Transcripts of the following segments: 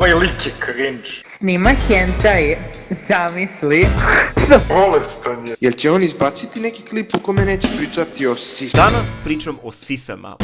Ovaj lik je cringe. Snima hentai, zamisli. Bolestan je. Jel će on izbaciti neki klip u kome neće pričati o sisi? Danas pričam o sisama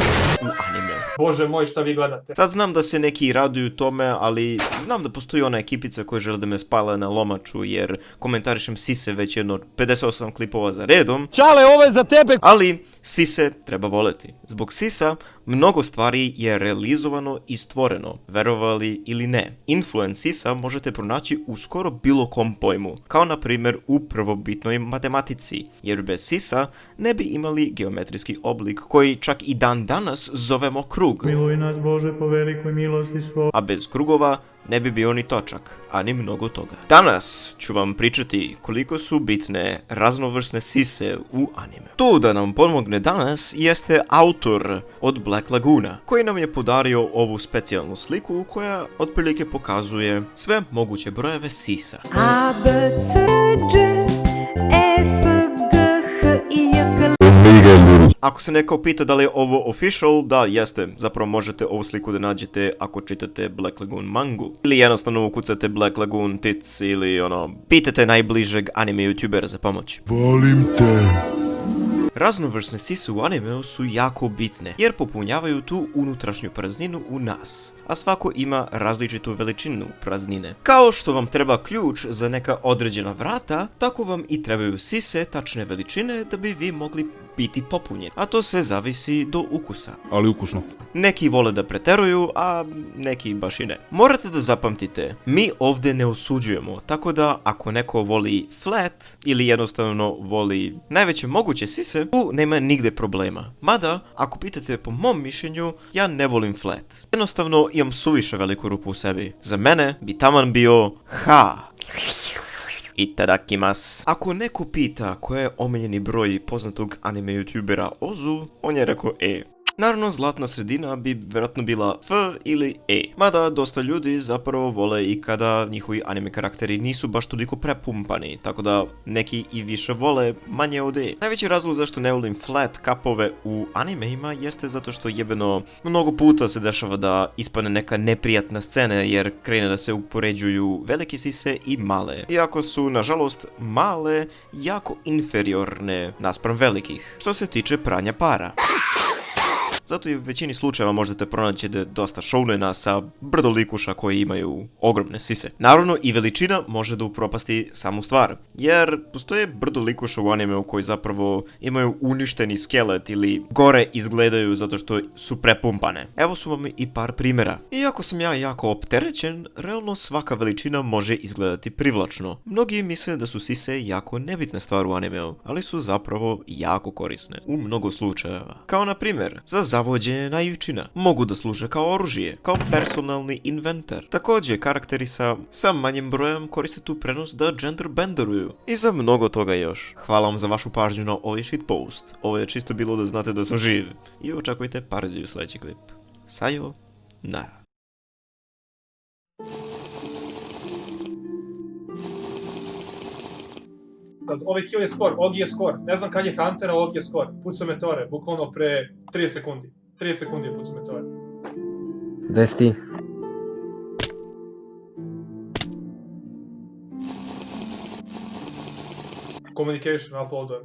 u anime. Bože moj, šta vi gledate? Sad znam da se neki raduju tome, ali znam da postoji ona ekipica koja žele da me spale na lomaču jer komentarišem sise već jedno 58 klipova za redom. Čale, ovo je za tebe! Ali sise treba voleti. Zbog sisa mnogo stvari je realizovano i stvoreno, verovali ili ne. Influence sisa možete pronaći u skoro bilo kom pojmu, kao na primjer u prvobitnoj matematici, jer bez sisa ne bi imali geometrijski oblik koji čak i dan danas zovemo krug. Miluj nas Bože po velikoj milosti svoj. A bez krugova ne bi bio ni točak, a ni mnogo toga. Danas ću vam pričati koliko su bitne raznovrsne sise u anime. Tu da nam pomogne danas jeste autor od Black Lagoona, koji nam je podario ovu specijalnu sliku koja otprilike pokazuje sve moguće brojeve sisa. A, B, C, D, E, F, G, H, I, J, K. Ako se neko pita da li je ovo official, da jeste, zapravo možete ovu sliku da nađete ako čitate Black Lagoon mangu. Ili jednostavno ukucate Black Lagoon tits ili pitate najbližeg anime youtubera za pomoć. Volim te. Raznovrsne sise u animeu su jako bitne, jer popunjavaju tu unutrašnju prazninu u nas, a svako ima različitu veličinu praznine. Kao što vam treba ključ za neka određena vrata, tako vam i trebaju sise tačne veličine da bi vi mogli biti popunjeni, a to sve zavisi do ukusa. Ali ukusno. Neki vole da preteruju, a neki baš i ne. Morate da zapamtite, mi ovdje ne osuđujemo, tako da ako neko voli flat ili jednostavno voli najveće moguće sise, tu nema nigde problema. Mada, ako pitate po mom mišljenju, ja ne volim flat. Jednostavno imam suviše veliku rupu u sebi. Za mene bi taman bio ha. Itadakimasu. Ako neko pita koji je omiljeni broj poznatog anime youtubera Ozu, on je rekao E. Naravno, zlatna sredina bi vjerojatno bila F ili E. Mada, dosta ljudi zapravo vole i kada njihovi anime karakteri nisu baš toliko prepumpani, tako da neki i više vole manje od E. Najveći razlog zašto ne volim flat kapove u animeima jeste zato što jebeno mnogo puta se dešava da ispane neka neprijatna scena jer krene da se upoređuju velike sise i male. Iako su, nažalost, male jako inferiorne naspram velikih, što se tiče pranja para. Zato i u većini slučajeva možete pronaći da je dosta shounena sa brdo likuša koji imaju ogromne sise. Naravno i veličina može da upropasti samu stvar, jer postoje brdo likuša u animeu koji zapravo imaju uništeni skelet ili gore izgledaju zato što su prepumpane. Evo su vam i par primjera. Iako sam ja jako opterećen, realno svaka veličina može izgledati privlačno. Mnogi misle da su sise jako nebitna stvar u animeu, ali su zapravo jako korisne u mnogo slučajeva. Kao na primjer, za zavođenje naivčina. Mogu da služe kao oružje, kao personalni inventar. Također, karakteri sa manjim brojem koriste tu prenos da genderbenderuju. I za mnogo toga još. Hvala vam za vašu pažnju na ovaj shitpost. Ovo je čisto bilo da znate da sam živ. I očekujte parodiju sljedeći klip. Sayonara. Ovaj kill je skor, Ogi je skor. Ne znam kad je Huntera, Ogi je skor. Pucao metore, bukvalno pre 30 sekundi. 30 sekundi je pucao metore. Gde si ti? Communication, uploadujem.